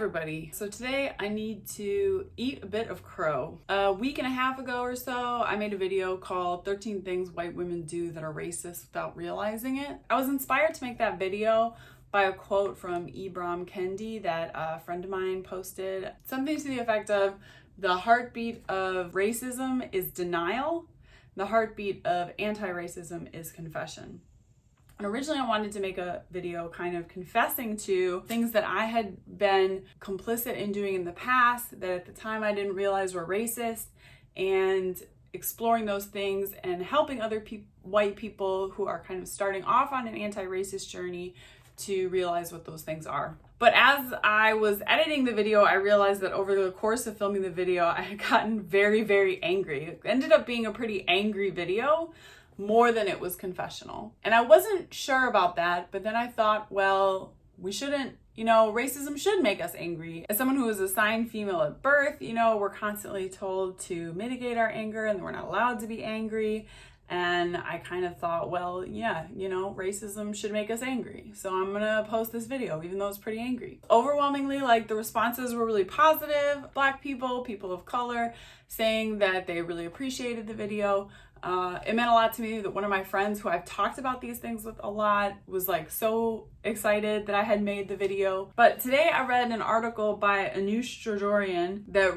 everybody. So today I need to eat a bit of crow. A week and a half ago or so, I made a video called 13 Things White Women Do That Are Racist Without Realizing It. I was inspired to make that video by a quote from Ibram Kendi that a friend of mine posted. Something to the effect of, the heartbeat of racism is denial. The heartbeat of anti-racism is confession. And originally I wanted to make a video kind of confessing to things that I had been complicit in doing in the past that at the time I didn't realize were racist, and exploring those things and helping other white people who are kind of starting off on an anti-racist journey to realize what those things are. But as I was editing the video, I realized that over the course of filming the video, I had gotten very, very angry. It ended up being a pretty angry video, more than it was confessional. And I wasn't sure about that, but then I thought, well, we shouldn't, racism should make us angry. As someone who was assigned female at birth, we're constantly told to mitigate our anger and we're not allowed to be angry. And I kind of thought, well, yeah, racism should make us angry. So I'm gonna post this video, even though it's pretty angry. Overwhelmingly, the responses were really positive. Black people, people of color, saying that they really appreciated the video. It meant a lot to me that one of my friends who I've talked about these things with a lot was so excited that I had made the video. But today I read an article by Anush Jojorian that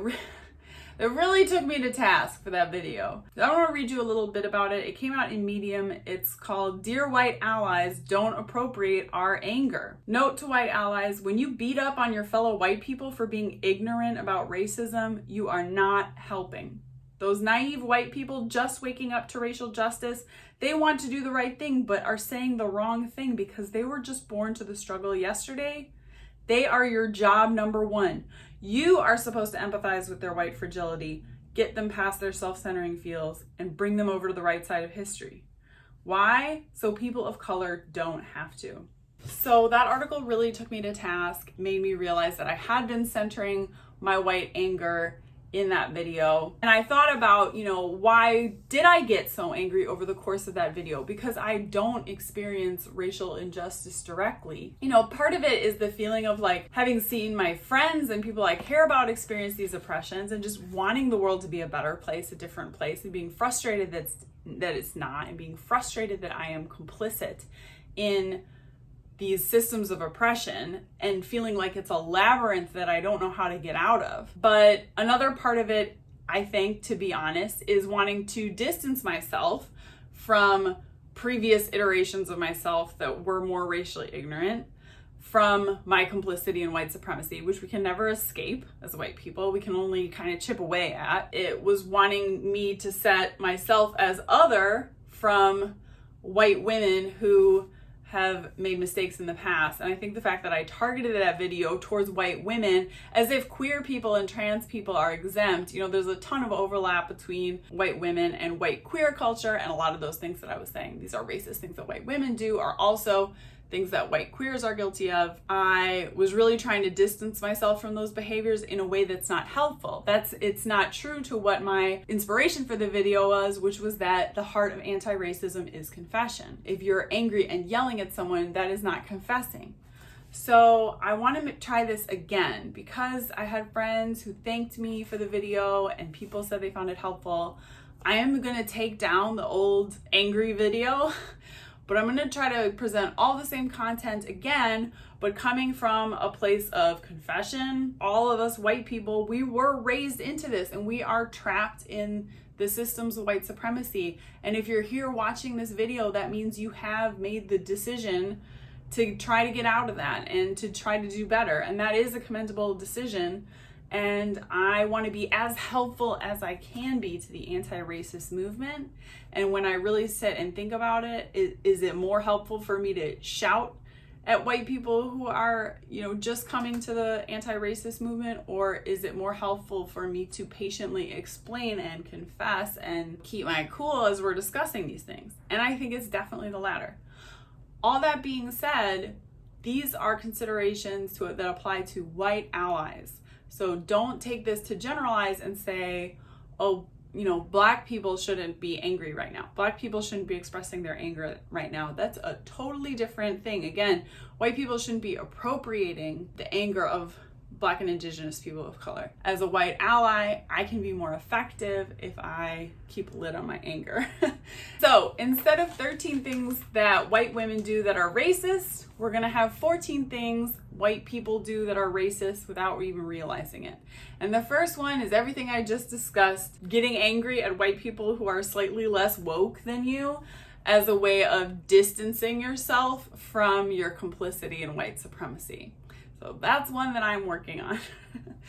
really took me to task for that video. I want to read you a little bit about it. It came out in Medium. It's called Dear White Allies, Don't Appropriate Our Anger. Note to white allies, when you beat up on your fellow white people for being ignorant about racism, you are not helping. Those naive white people just waking up to racial justice, they want to do the right thing, but are saying the wrong thing because they were just born to the struggle yesterday. They are your job number one. You are supposed to empathize with their white fragility, get them past their self-centering feels, and bring them over to the right side of history. Why? So people of color don't have to. So that article really took me to task, made me realize that I had been centering my white anger in that video. And I thought about, why did I get so angry over the course of that video? Because I don't experience racial injustice directly. Part of it is the feeling of having seen my friends and people I care about experience these oppressions and just wanting the world to be a better place, a different place, and being frustrated that it's not, and being frustrated that I am complicit in these systems of oppression and feeling like it's a labyrinth that I don't know how to get out of. But another part of it, I think, to be honest, is wanting to distance myself from previous iterations of myself that were more racially ignorant, from my complicity in white supremacy, which we can never escape as white people. We can only kind of chip away at. It was wanting me to set myself as other from white women who have made mistakes in the past. And I think the fact that I targeted that video towards white women as if queer people and trans people are exempt, there's a ton of overlap between white women and white queer culture, and a lot of those things that I was saying, these are racist things that white women do, are also things that white queers are guilty of. I was really trying to distance myself from those behaviors in a way that's not helpful. It's not true to what my inspiration for the video was, which was that the heart of anti-racism is confession. If you're angry and yelling at someone, that is not confessing. So I want to try this again because I had friends who thanked me for the video and people said they found it helpful. I am going to take down the old angry video, but I'm going to try to present all the same content again, but coming from a place of confession. All of us white people, we were raised into this and we are trapped in the systems of white supremacy. And if you're here watching this video, that means you have made the decision to try to get out of that and to try to do better. And that is a commendable decision. And I want to be as helpful as I can be to the anti-racist movement. And when I really sit and think about it, is it more helpful for me to shout at white people who are, just coming to the anti-racist movement? Or is it more helpful for me to patiently explain and confess and keep my cool as we're discussing these things? And I think it's definitely the latter. All that being said, these are considerations that apply to white allies. So don't take this to generalize and say, oh, Black people shouldn't be angry right now. Black people shouldn't be expressing their anger right now. That's a totally different thing. Again, white people shouldn't be appropriating the anger of Black and Indigenous people of color. As a white ally, I can be more effective if I keep a lid on my anger. So instead of 13 things that white women do that are racist, we're gonna have 14 things white people do that are racist without even realizing it. And the first one is everything I just discussed, getting angry at white people who are slightly less woke than you as a way of distancing yourself from your complicity in white supremacy. So that's one that I'm working on.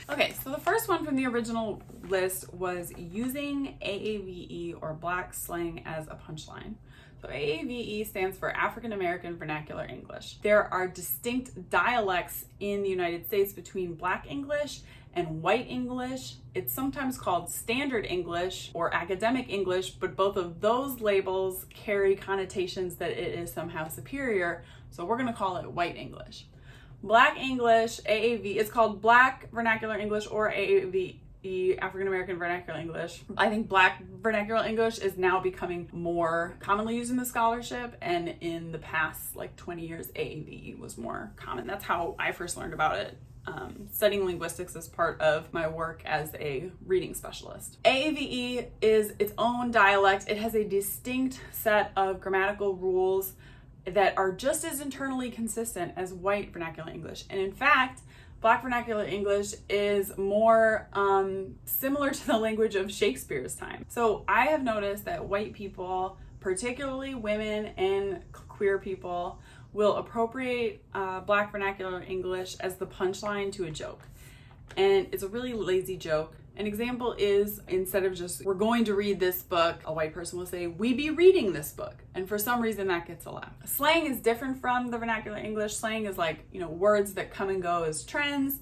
Okay, so the first one from the original list was using AAVE or Black slang as a punchline. So AAVE stands for African American Vernacular English. There are distinct dialects in the United States between Black English and White English. It's sometimes called Standard English or Academic English, but both of those labels carry connotations that it is somehow superior, so we're gonna call it White English. Black English, AAV, it's called Black Vernacular English or AAVE, African American Vernacular English. I think Black Vernacular English is now becoming more commonly used in the scholarship, and in the past like 20 years, AAVE was more common. That's how I first learned about it. Studying linguistics as part of my work as a reading specialist. AAVE is its own dialect. It has a distinct set of grammatical rules that are just as internally consistent as white vernacular English. And in fact, Black vernacular English is more similar to the language of Shakespeare's time. So I have noticed that white people, particularly women and queer people, will appropriate Black vernacular English as the punchline to a joke. And it's a really lazy joke. An example is, instead of just, we're going to read this book, a white person will say, we be reading this book. And for some reason that gets a laugh. Slang is different from the vernacular English. Slang is like, words that come and go as trends.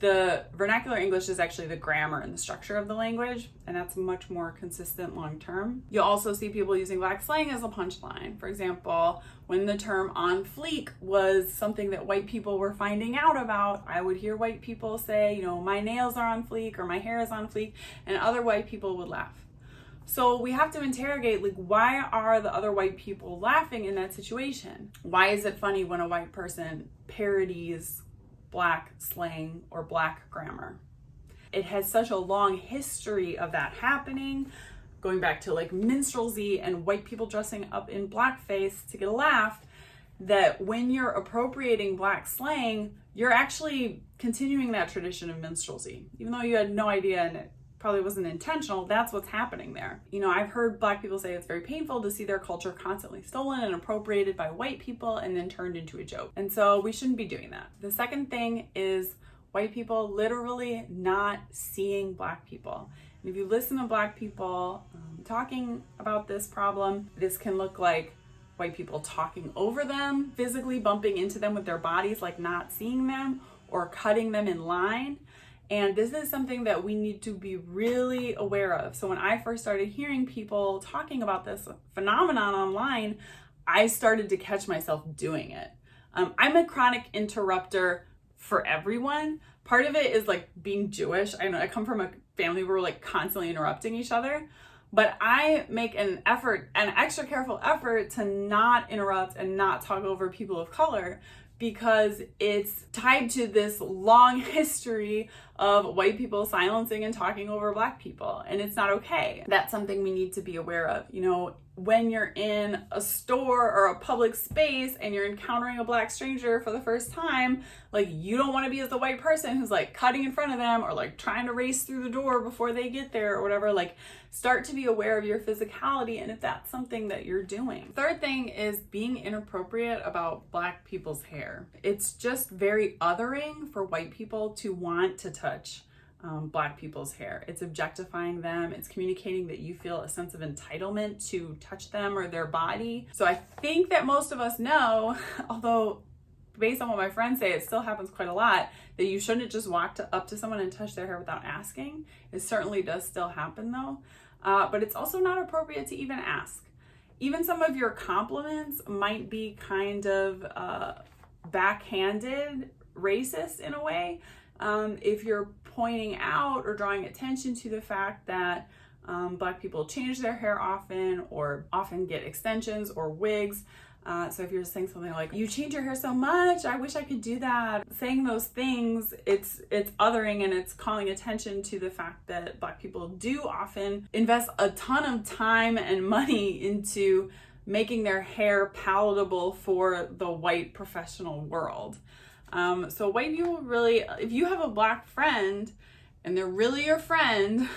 The vernacular English is actually the grammar and the structure of the language, and that's much more consistent long term. You'll also see people using Black slang as a punchline. For example, when the term on fleek was something that white people were finding out about, I would hear white people say, my nails are on fleek or my hair is on fleek, and other white people would laugh. So we have to interrogate, why are the other white people laughing in that situation? Why is it funny when a white person parodies Black slang or Black grammar? It has such a long history of that happening, going back to minstrelsy and white people dressing up in blackface to get a laugh, that when you're appropriating Black slang, you're actually continuing that tradition of minstrelsy. Even though you had no idea and it probably wasn't intentional, that's what's happening there. I've heard Black people say it's very painful to see their culture constantly stolen and appropriated by white people and then turned into a joke. And so we shouldn't be doing that. The second thing is white people literally not seeing Black people. And if you listen to Black people talking about this problem, this can look like white people talking over them, physically bumping into them with their bodies, not seeing them, or cutting them in line. And this is something that we need to be really aware of. So when I first started hearing people talking about this phenomenon online, I started to catch myself doing it. I'm a chronic interrupter for everyone. Part of it is being Jewish. I know I come from a family where we're constantly interrupting each other, but I make an extra careful effort to not interrupt and not talk over people of color, because it's tied to this long history of white people silencing and talking over Black people, and it's not okay. That's something we need to be aware of. When you're in a store or a public space and you're encountering a Black stranger for the first time, you don't want to be as the white person who's cutting in front of them or trying to race through the door before they get there or whatever. Start to be aware of your physicality and if that's something that you're doing. Third thing is being inappropriate about Black people's hair. It's just very othering for white people to want to touch Black people's hair. It's objectifying them. It's communicating that you feel a sense of entitlement to touch them or their body. So I think that most of us know, although based on what my friends say, it still happens quite a lot, that you shouldn't just walk up to someone and touch their hair without asking. It certainly does still happen though. But it's also not appropriate to even ask. Even some of your compliments might be kind of backhanded, racist in a way. If you're pointing out or drawing attention to the fact that Black people change their hair often or often get extensions or wigs, So if you're saying something like, you change your hair so much, I wish I could do that. Saying those things, it's othering, and it's calling attention to the fact that Black people do often invest a ton of time and money into making their hair palatable for the white professional world. So white people really, if you have a Black friend and they're really your friend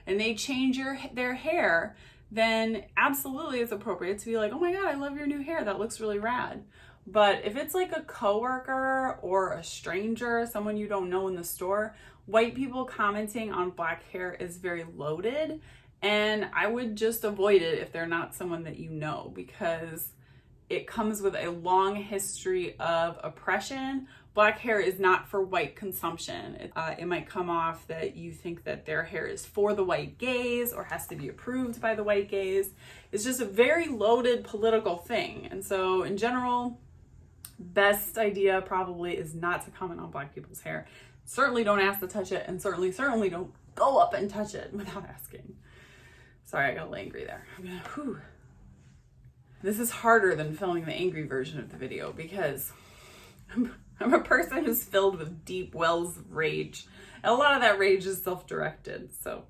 and they change their hair, then absolutely it's appropriate to be like, oh my God, I love your new hair. That looks really rad. But if it's like a coworker or a stranger, someone you don't know in the store, white people commenting on Black hair is very loaded. And I would just avoid it if they're not someone that you know, because it comes with a long history of oppression. Black hair is not for white consumption. It might come off that you think that their hair is for the white gaze or has to be approved by the white gaze. It's just a very loaded political thing. And so in general, best idea probably is not to comment on Black people's hair. Certainly don't ask to touch it, and certainly don't go up and touch it without asking. Sorry, I got a little angry there. This is harder than filming the angry version of the video because I'm a person who's filled with deep wells of rage. And a lot of that rage is self-directed. So,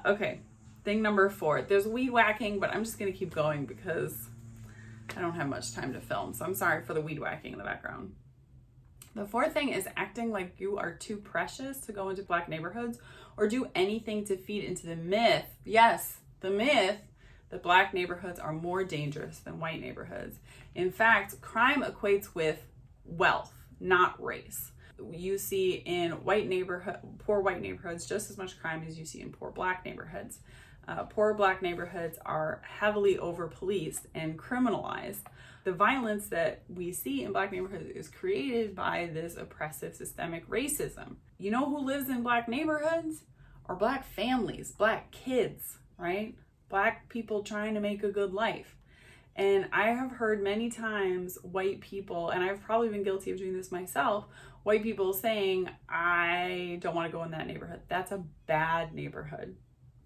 okay. Thing number 4. There's weed whacking, but I'm just going to keep going because I don't have much time to film. So I'm sorry for the weed whacking in the background. The 4th thing is acting like you are too precious to go into Black neighborhoods or do anything to feed into the myth. Yes, the myth that Black neighborhoods are more dangerous than white neighborhoods. In fact, crime equates with wealth, not race. You see in poor white neighborhoods just as much crime as you see in poor Black neighborhoods. Poor Black neighborhoods are heavily over-policed and criminalized. The violence that we see in Black neighborhoods is created by this oppressive systemic racism. You know who lives in Black neighborhoods? Are Black families, Black kids, right? Black people trying to make a good life. And I have heard many times white people, and I've probably been guilty of doing this myself, white people saying, I don't want to go in that neighborhood. That's a bad neighborhood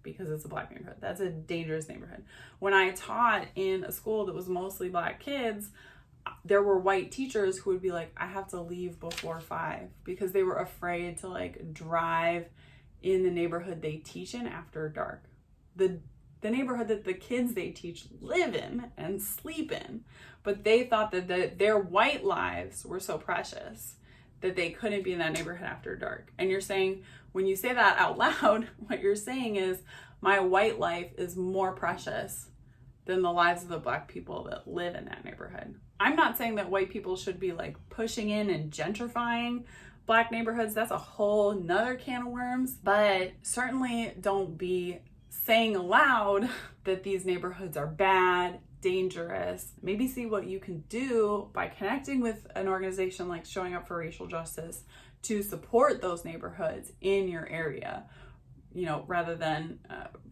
because it's a Black neighborhood. That's a dangerous neighborhood. When I taught in a school that was mostly Black kids, there were white teachers who would be like, I have to leave before 5 because they were afraid to like drive in the neighborhood they teach in after dark. The neighborhood that the kids they teach live in and sleep in, but they thought that their white lives were so precious that they couldn't be in that neighborhood after dark. And you're saying, when you say that out loud, what you're saying is, my white life is more precious than the lives of the Black people that live in that neighborhood. I'm not saying that white people should be like pushing in and gentrifying Black neighborhoods. That's a whole nother can of worms, but certainly don't be saying aloud that these neighborhoods are bad, dangerous. Maybe see what you can do by connecting with an organization like Showing Up for Racial Justice to support those neighborhoods in your area, rather than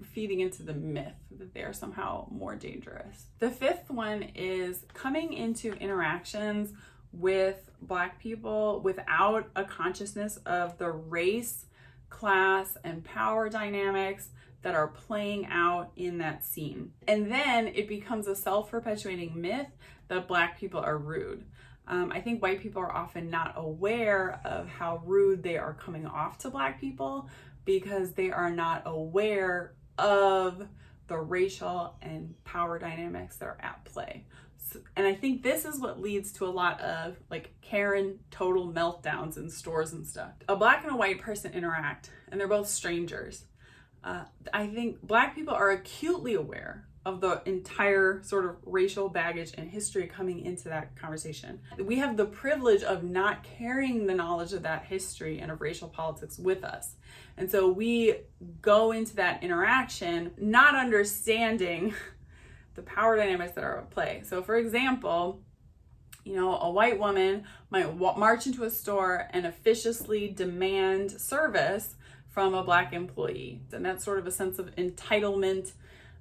feeding into the myth that they are somehow more dangerous. The 5th one is coming into interactions with Black people without a consciousness of the race, class, and power dynamics that are playing out in that scene. And then it becomes a self-perpetuating myth that Black people are rude. I think white people are often not aware of how rude they are coming off to Black people because they are not aware of the racial and power dynamics that are at play. And I think this is what leads to a lot of like Karen total meltdowns in stores and stuff. A Black and a white person interact and they're both strangers. I think Black people are acutely aware of the entire sort of racial baggage and history coming into that conversation. We have the privilege of not carrying the knowledge of that history and of racial politics with us. And so we go into that interaction not understanding the power dynamics that are at play. So for example, a white woman might march into a store and officiously demand service from a Black employee. And that's sort of a sense of entitlement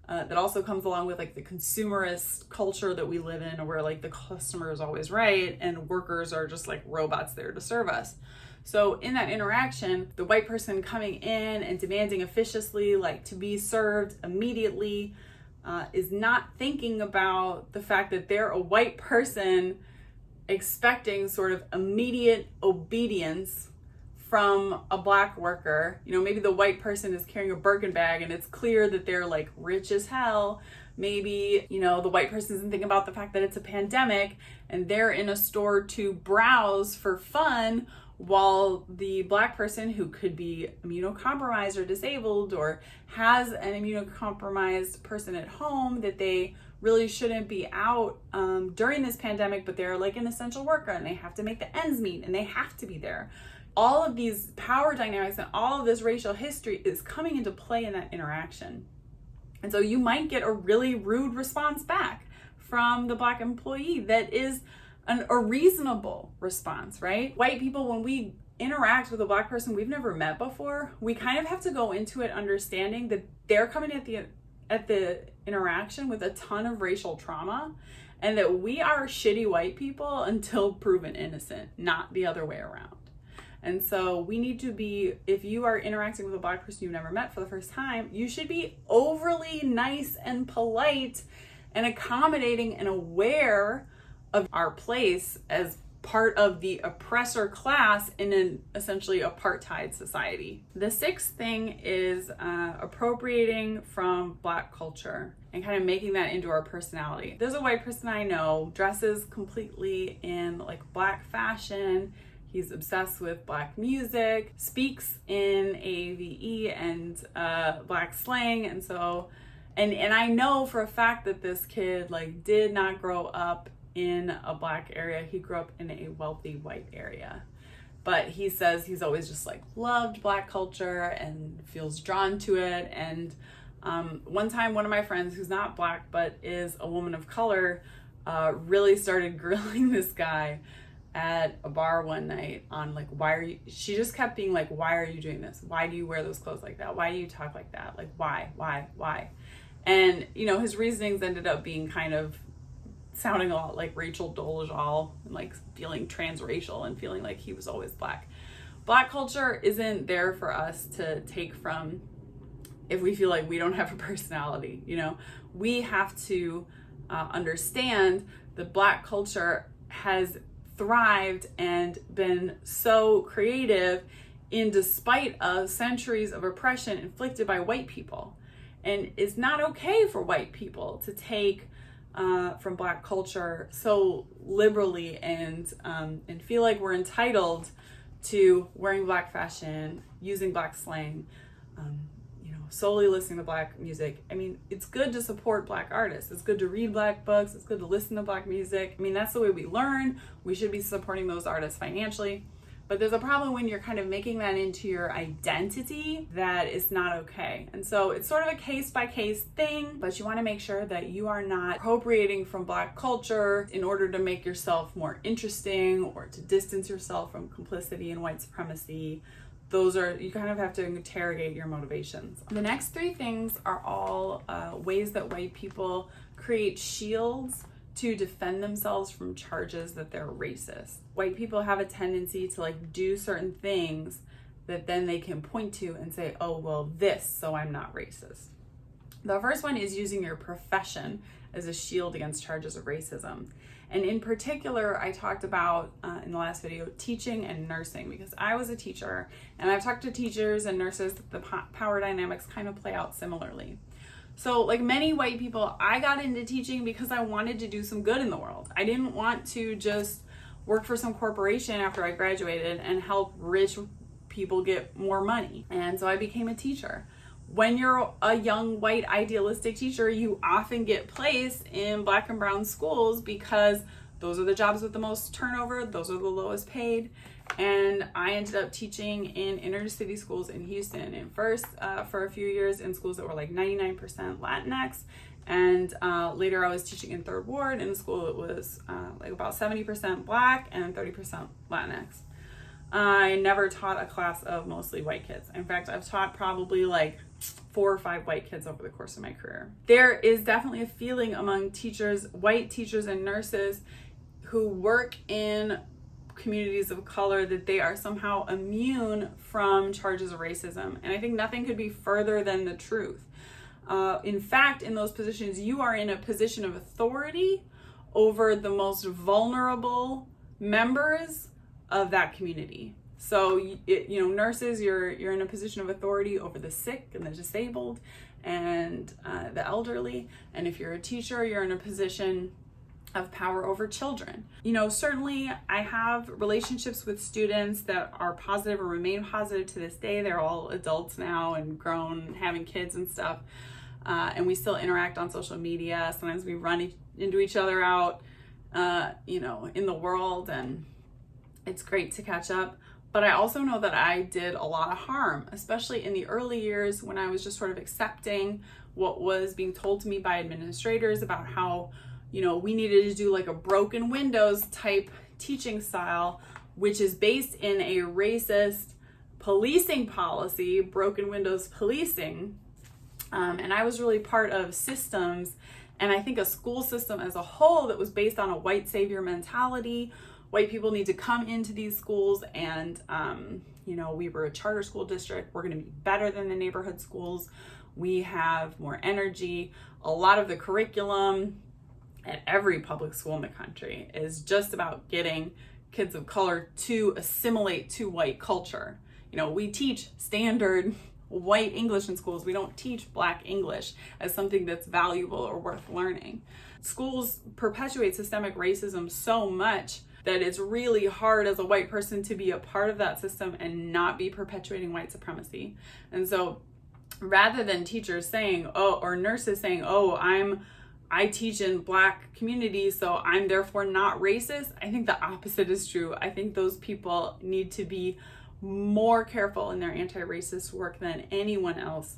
that also comes along with like the consumerist culture that we live in, where like the customer is always right and workers are just like robots there to serve us. So in that interaction, the white person coming in and demanding officiously like to be served immediately, is not thinking about the fact that they're a white person expecting sort of immediate obedience from a black worker. You know, maybe the white person is carrying a Birkin bag and it's clear that they're like rich as hell. Maybe, you know, the white person isn't thinking about the fact that it's a pandemic and they're in a store to browse for fun, while the black person, who could be immunocompromised or disabled or has an immunocompromised person at home that they really shouldn't be out during this pandemic, but they're like an essential worker and they have to make the ends meet and they have to be there. All of these power dynamics and all of this racial history is coming into play in that interaction. And so you might get a really rude response back from the black employee that is a reasonable response, right? White people, when we interact with a black person we've never met before, we kind of have to go into it understanding that they're coming at the interaction with a ton of racial trauma, and that we are shitty white people until proven innocent, not the other way around. And so we need to be, if you are interacting with a black person you've never met for the first time, you should be overly nice and polite and accommodating and aware of our place as part of the oppressor class in an essentially apartheid society. The sixth thing is appropriating from black culture and kind of making that into our personality. There's a white person I know, dresses completely in like black fashion. He's obsessed with black music, speaks in AVE and black slang, and so, and I know for a fact that this kid like did not grow up in a black area. He grew up in a wealthy white area. But he says he's always just like loved black culture and feels drawn to it. And one time, one of my friends who's not black but is a woman of color really started grilling this guy at a bar one night on like, she just kept being like, why are you doing this? Why do you wear those clothes like that? Why do you talk like that? Like, why? And, you know, his reasonings ended up being kind of sounding a lot like Rachel Dolezal, and like feeling transracial and feeling like he was always black. Black culture isn't there for us to take from if we feel like we don't have a personality. You know, we have to understand that black culture has thrived and been so creative in despite of centuries of oppression inflicted by white people. And it's not okay for white people to take from black culture so liberally and feel like we're entitled to wearing black fashion, using black slang, you know, solely listening to black music. I mean, it's good to support black artists. It's good to read black books. It's good to listen to black music. I mean, that's the way we learn. We should be supporting those artists financially. But there's a problem when you're kind of making that into your identity that is not okay. And so it's sort of a case-by-case thing, but you want to make sure that you are not appropriating from black culture in order to make yourself more interesting or to distance yourself from complicity and white supremacy. You kind of have to interrogate your motivations. The next three things are all ways that white people create shields to defend themselves from charges that they're racist. White people have a tendency to like do certain things that then they can point to and say, oh, well, so I'm not racist. The first one is using your profession as a shield against charges of racism. And in particular, I talked about in the last video, teaching and nursing, because I was a teacher and I've talked to teachers and nurses that the power dynamics kind of play out similarly. So like many white people, I got into teaching because I wanted to do some good in the world. I didn't want to just work for some corporation after I graduated and help rich people get more money. And so I became a teacher. When you're a young white idealistic teacher, you often get placed in black and brown schools because those are the jobs with the most turnover, those are the lowest paid. And I ended up teaching in inner city schools in Houston. And first, for a few years in schools that were like 99% Latinx. And later I was teaching in Third Ward in a school that was like about 70% Black and 30% Latinx. I never taught a class of mostly white kids. In fact, I've taught probably like 4 or 5 white kids over the course of my career. There is definitely a feeling among teachers, white teachers and nurses who work in communities of color, that they are somehow immune from charges of racism. And I think nothing could be further than the truth. In fact, in those positions, you are in a position of authority over the most vulnerable members of that community. So, nurses, you're in a position of authority over the sick and the disabled and the elderly. And if you're a teacher, you're in a position of power over children. Certainly I have relationships with students that are positive or remain positive to this day. They're all adults now and grown, having kids and stuff. And we still interact on social media. Sometimes we run into each other out, in the world, and it's great to catch up. But I also know that I did a lot of harm, especially in the early years when I was just sort of accepting what was being told to me by administrators about how, we needed to do like a broken windows type teaching style, which is based in a racist policing policy, broken windows policing. And I was really part of systems, and I think a school system as a whole that was based on a white savior mentality. White people need to come into these schools and, we were a charter school district. We're going to be better than the neighborhood schools. We have more energy. A lot of the curriculum at every public school in the country is just about getting kids of color to assimilate to white culture. We teach standard white English in schools. We don't teach Black English as something that's valuable or worth learning. Schools perpetuate systemic racism so much that it's really hard as a white person to be a part of that system and not be perpetuating white supremacy. And so rather than teachers saying, or nurses saying, I teach in Black communities, so I'm therefore not racist, I think the opposite is true. I think those people need to be more careful in their anti-racist work than anyone else,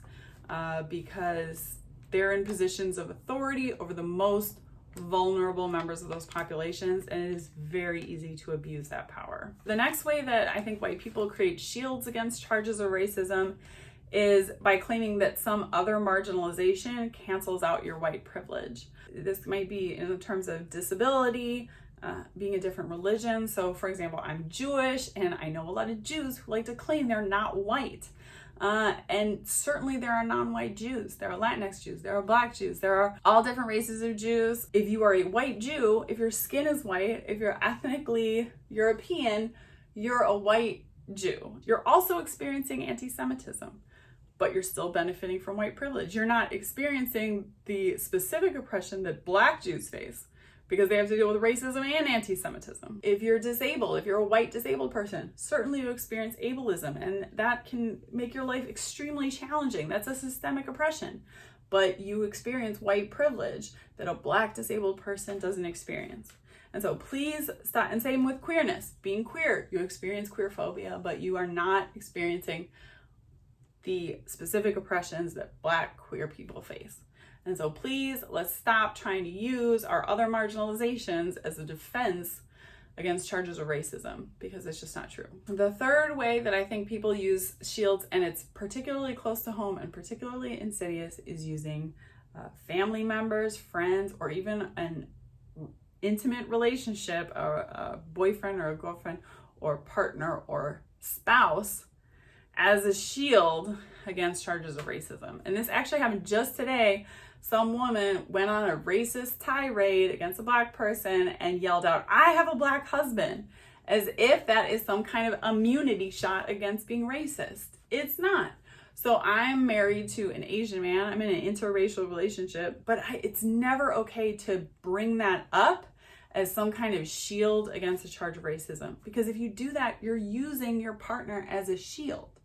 because they're in positions of authority over the most vulnerable members of those populations, and it is very easy to abuse that power. The next way that I think white people create shields against charges of racism is by claiming that some other marginalization cancels out your white privilege. This might be in terms of disability, being a different religion. So for example, I'm Jewish, and I know a lot of Jews who like to claim they're not white. And certainly there are non-white Jews, there are Latinx Jews, there are Black Jews, there are all different races of Jews. If you are a white Jew, if your skin is white, if you're ethnically European, you're a white Jew. You're also experiencing anti-Semitism, but you're still benefiting from white privilege. You're not experiencing the specific oppression that Black Jews face, because they have to deal with racism and anti-Semitism. If you're disabled, if you're a white disabled person, certainly you experience ableism, and that can make your life extremely challenging. That's a systemic oppression. But you experience white privilege that a Black disabled person doesn't experience. And so please stop, and same with queerness. Being queer, you experience queer phobia, but you are not experiencing the specific oppressions that Black queer people face. And so please, let's stop trying to use our other marginalizations as a defense against charges of racism, because it's just not true. The third way that I think people use shields, and it's particularly close to home and particularly insidious, is using family members, friends, or even an intimate relationship, a boyfriend or a girlfriend or partner or spouse, as a shield against charges of racism. And this actually happened just today. Some woman went on a racist tirade against a Black person and yelled out, "I have a Black husband," as if that is some kind of immunity shot against being racist. It's not. So I'm married to an Asian man. I'm in an interracial relationship, but it's never okay to bring that up as some kind of shield against a charge of racism. Because if you do that, you're using your partner as a shield,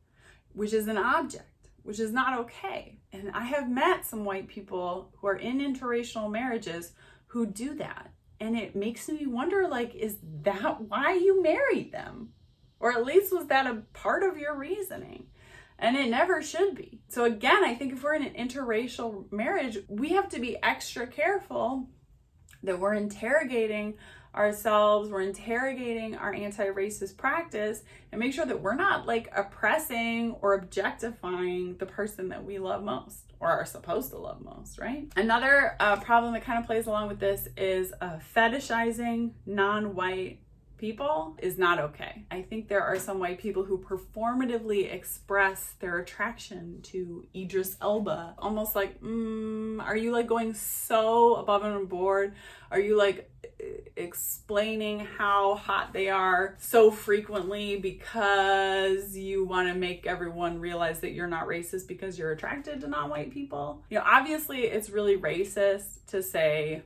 which is an object, which is not okay. And I have met some white people who are in interracial marriages who do that. And it makes me wonder, like, is that why you married them? Or at least was that a part of your reasoning? And it never should be. So again, I think if we're in an interracial marriage, we have to be extra careful that we're interrogating ourselves, we're interrogating our anti-racist practice, and make sure that we're not like oppressing or objectifying the person that we love most or are supposed to love most, right? Another problem that kind of plays along with this is fetishizing non-white people is not okay. I think there are some white people who performatively express their attraction to Idris Elba. Almost like, are you like going so above and board? Are you like explaining how hot they are so frequently because you want to make everyone realize that you're not racist because you're attracted to non-white people? You know, obviously it's really racist to say,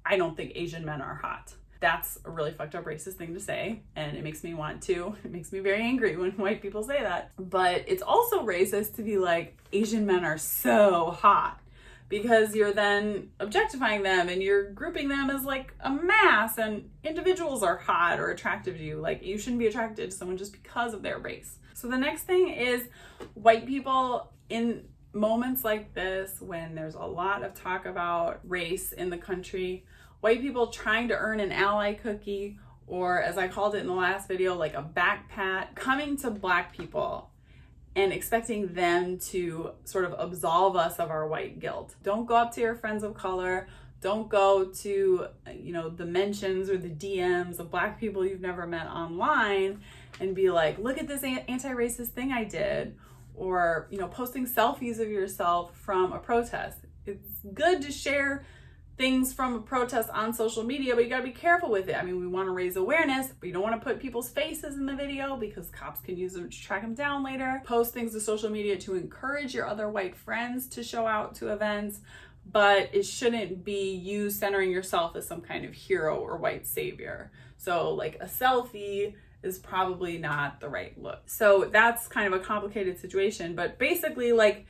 I don't think Asian men are hot. That's a really fucked up racist thing to say, and it makes me very angry when white people say that. But it's also racist to be like, Asian men are so hot, because you're then objectifying them and you're grouping them as like a mass, and individuals are hot or attractive to you. Like, you shouldn't be attracted to someone just because of their race. So the next thing is white people in moments like this, when there's a lot of talk about race in the country, white people trying to earn an ally cookie, or as I called it in the last video, like a back pat, coming to Black people and expecting them to sort of absolve us of our white guilt. Don't go up to your friends of color. Don't go to, the mentions or the DMs of Black people you've never met online and be like, look at this anti-racist thing I did. Or, posting selfies of yourself from a protest. It's good to share things from a protest on social media, but you gotta be careful with it. I mean, we wanna raise awareness, but you don't wanna put people's faces in the video because cops can use them to track them down later. Post things to social media to encourage your other white friends to show out to events, but it shouldn't be you centering yourself as some kind of hero or white savior. So like a selfie is probably not the right look. So that's kind of a complicated situation, but basically, like,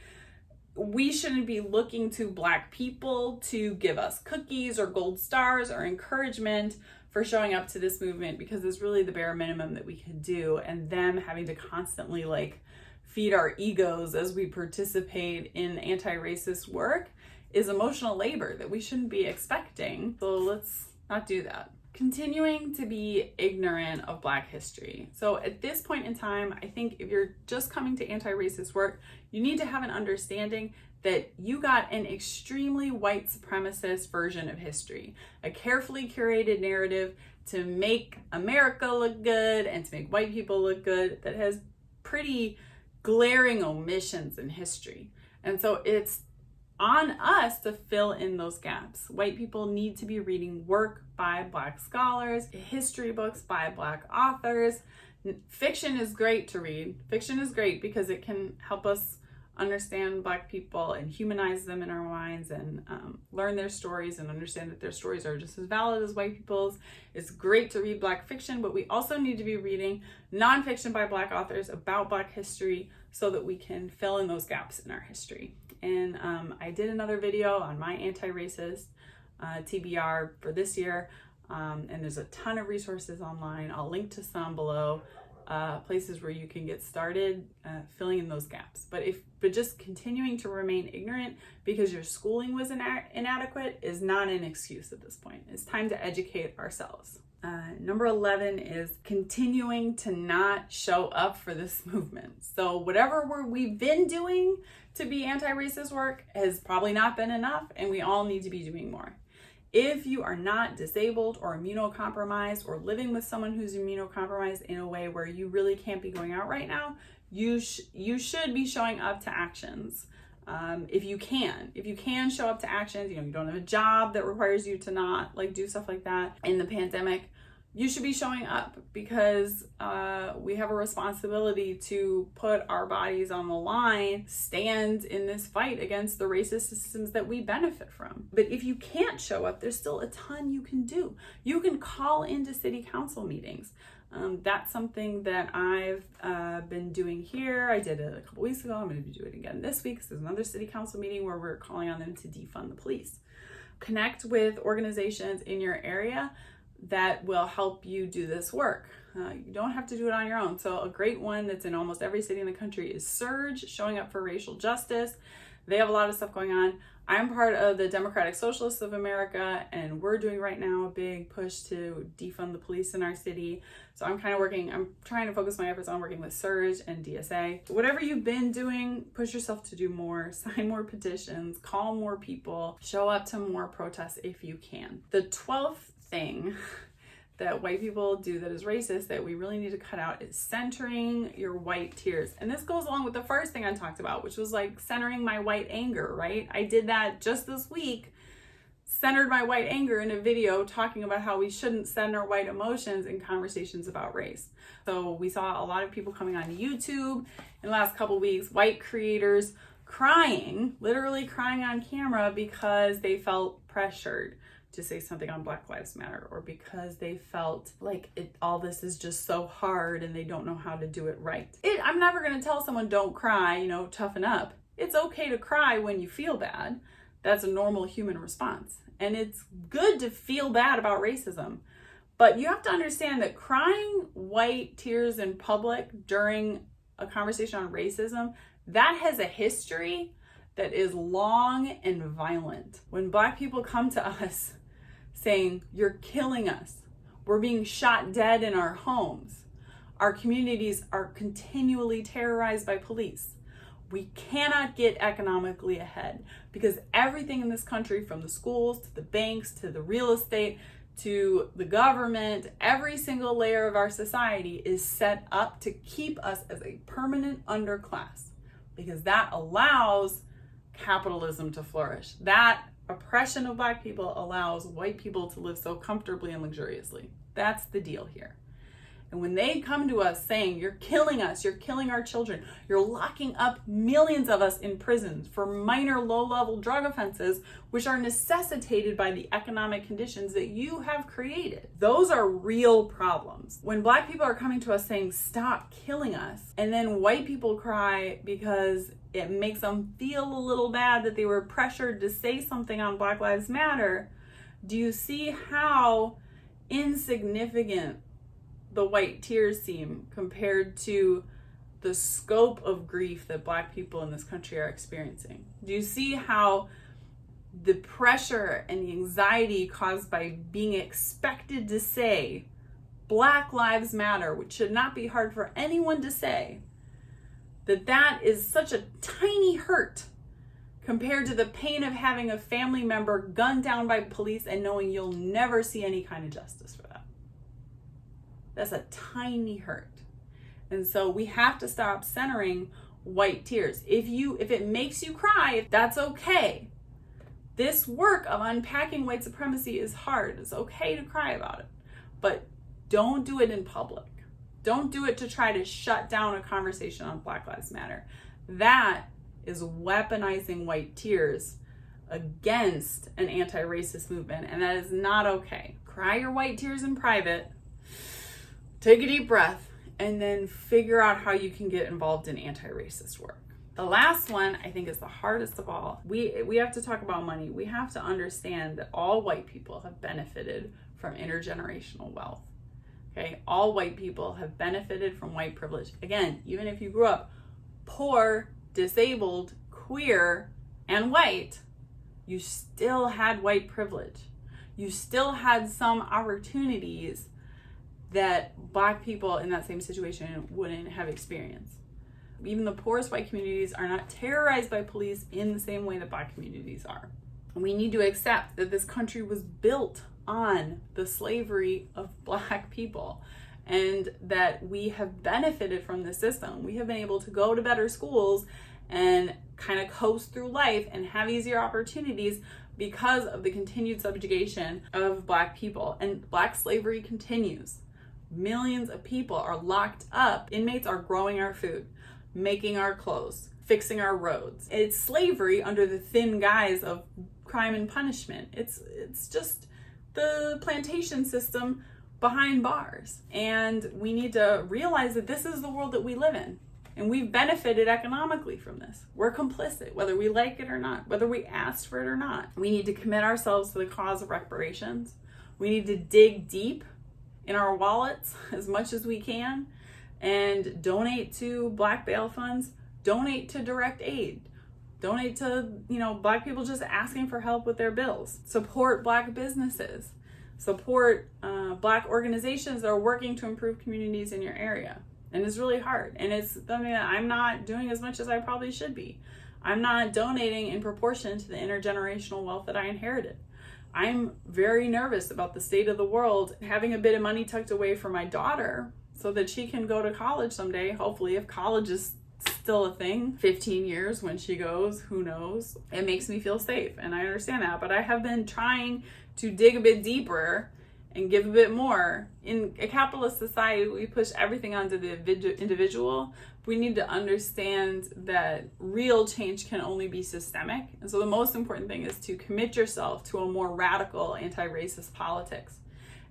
we shouldn't be looking to Black people to give us cookies or gold stars or encouragement for showing up to this movement, because it's really the bare minimum that we can do, and them having to constantly like feed our egos as we participate in anti-racist work is emotional labor that we shouldn't be expecting. So let's not do that. Continuing to be ignorant of Black history. So at this point in time, I think if you're just coming to anti-racist work, you need to have an understanding that you got an extremely white supremacist version of history, a carefully curated narrative to make America look good and to make white people look good that has pretty glaring omissions in history. And so it's on us to fill in those gaps. White people need to be reading work by Black scholars, history books by Black authors. Fiction is great to read. Fiction is great because it can help us understand Black people and humanize them in our minds, and learn their stories and understand that their stories are just as valid as white people's. It's great to read Black fiction, but we also need to be reading nonfiction by Black authors about Black history so that we can fill in those gaps in our history. And I did another video on my anti-racist TBR for this year, and there's a ton of resources online. I'll link to some below, places where you can get started filling in those gaps. But just continuing to remain ignorant because your schooling was inadequate is not an excuse at this point. It's time to educate ourselves. Number 11 is continuing to not show up for this movement. So whatever we've been doing to be anti-racist work has probably not been enough, and we all need to be doing more. If you are not disabled or immunocompromised or living with someone who's immunocompromised in a way where you really can't be going out right now, you should be showing up to actions. If you can show up to actions, you don't have a job that requires you to not do stuff like that in the pandemic, you should be showing up, because we have a responsibility to put our bodies on the line, stand in this fight against the racist systems that we benefit from. But if you can't show up, there's still a ton you can do. You can call into city council meetings. That's something that I've been doing here. I did it a couple weeks ago. I'm going to be doing it again this week. There's another city council meeting where we're calling on them to defund the police. Connect with organizations in your area that will help you do this work. You don't have to do it on your own. So a great one that's in almost every city in the country is Surge, showing up for racial justice. They have a lot of stuff going on. I'm part of the Democratic Socialists of America, and we're doing right now a big push to defund the police in our city. So I'm trying to focus my efforts on working with Surge and DSA. Whatever you've been doing, push yourself to do more, sign more petitions, call more people, show up to more protests if you can. The 12th thing that white people do that is racist that we really need to cut out is centering your white tears. And this goes along with the first thing I talked about, which was like centering my white anger, right? I did that just this week, centered my white anger in a video talking about how we shouldn't center white emotions in conversations about race. So we saw a lot of people coming on YouTube in the last couple weeks, white creators crying, literally crying on camera because they felt pressured to say something on Black Lives Matter, or because they felt like all this is just so hard and they don't know how to do it right. I'm never going to tell someone don't cry, toughen up. It's okay to cry when you feel bad. That's a normal human response. And it's good to feel bad about racism. But you have to understand that crying white tears in public during a conversation on racism, that has a history that is long and violent. When Black people come to us saying, "You're killing us. We're being shot dead in our homes. Our communities are continually terrorized by police. We cannot get economically ahead because everything in this country, from the schools to the banks to the real estate to the government, every single layer of our society is set up to keep us as a permanent underclass, because that allows capitalism to flourish. That oppression of Black people allows white people to live so comfortably and luxuriously. That's the deal here. And when they come to us saying, "You're killing us, you're killing our children, you're locking up millions of us in prisons for minor low-level drug offenses, which are necessitated by the economic conditions that you have created," those are real problems. When Black people are coming to us saying, "Stop killing us," and then white people cry because it makes them feel a little bad that they were pressured to say something on Black Lives Matter, do you see how insignificant the white tears seem compared to the scope of grief that Black people in this country are experiencing? Do you see how the pressure and the anxiety caused by being expected to say Black Lives Matter, which should not be hard for anyone to say, that is such a tiny hurt compared to the pain of having a family member gunned down by police and knowing you'll never see any kind of justice for that? That's a tiny hurt. And so we have to stop centering white tears. If it makes you cry, that's okay. This work of unpacking white supremacy is hard. It's okay to cry about it, but don't do it in public. Don't do it to try to shut down a conversation on Black Lives Matter. That is weaponizing white tears against an anti-racist movement, and that is not okay. Cry your white tears in private, take a deep breath, and then figure out how you can get involved in anti-racist work. The last one, I think, is the hardest of all. We have to talk about money. We have to understand that all white people have benefited from intergenerational wealth. Okay, all white people have benefited from white privilege. Again, even if you grew up poor, disabled, queer, and white, you still had white privilege. You still had some opportunities that Black people in that same situation wouldn't have experienced. Even the poorest white communities are not terrorized by police in the same way that Black communities are. And we need to accept that this country was built on the slavery of Black people, and that we have benefited from the system. We have been able to go to better schools and kind of coast through life and have easier opportunities because of the continued subjugation of Black people. And Black slavery continues. Millions of people are locked up. Inmates are growing our food, making our clothes, fixing our roads. It's slavery under the thin guise of crime and punishment. It's just the plantation system behind bars. And we need to realize that this is the world that we live in. And we've benefited economically from this. We're complicit, whether we like it or not, whether we asked for it or not. We need to commit ourselves to the cause of reparations. We need to dig deep in our wallets as much as we can and donate to Black bail funds, donate to direct aid. Donate to, Black people just asking for help with their bills. Support Black businesses. Support Black organizations that are working to improve communities in your area. And it's really hard. And it's something that I'm not doing as much as I probably should be. I'm not donating in proportion to the intergenerational wealth that I inherited. I'm very nervous about the state of the world, having a bit of money tucked away for my daughter so that she can go to college someday, hopefully, if college is still a thing. 15 years when she goes, who knows? It makes me feel safe, and I understand that, but I have been trying to dig a bit deeper and give a bit more. In a capitalist society, we push everything onto the individual. We need to understand that real change can only be systemic. And so the most important thing is to commit yourself to a more radical anti-racist politics.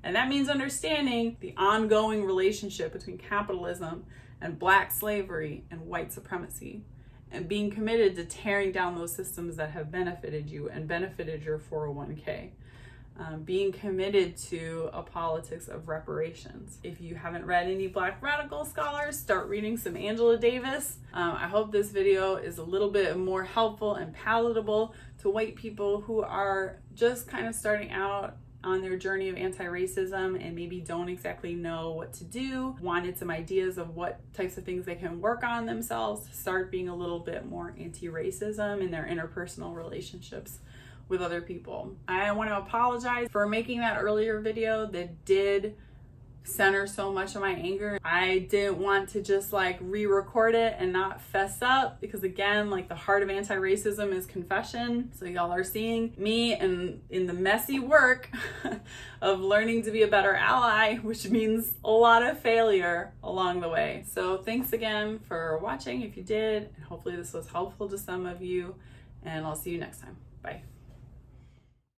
And that means understanding the ongoing relationship between capitalism and Black slavery and white supremacy, and being committed to tearing down those systems that have benefited you and benefited your 401k. Being committed to a politics of reparations. If you haven't read any Black radical scholars, start reading some Angela Davis. I hope this video is a little bit more helpful and palatable to white people who are just kind of starting out on their journey of anti-racism and maybe don't exactly know what to do, wanted some ideas of what types of things they can work on themselves to start being a little bit more anti-racism in their interpersonal relationships with other people. I want to apologize for making that earlier video that did center so much of my anger. I didn't want to just like re-record it and not fess up, because again, like the heart of anti-racism is confession. So y'all are seeing me and in the messy work of learning to be a better ally, which means a lot of failure along the way. So thanks again for watching if you did, and hopefully this was helpful to some of you, and I'll see you next time. Bye.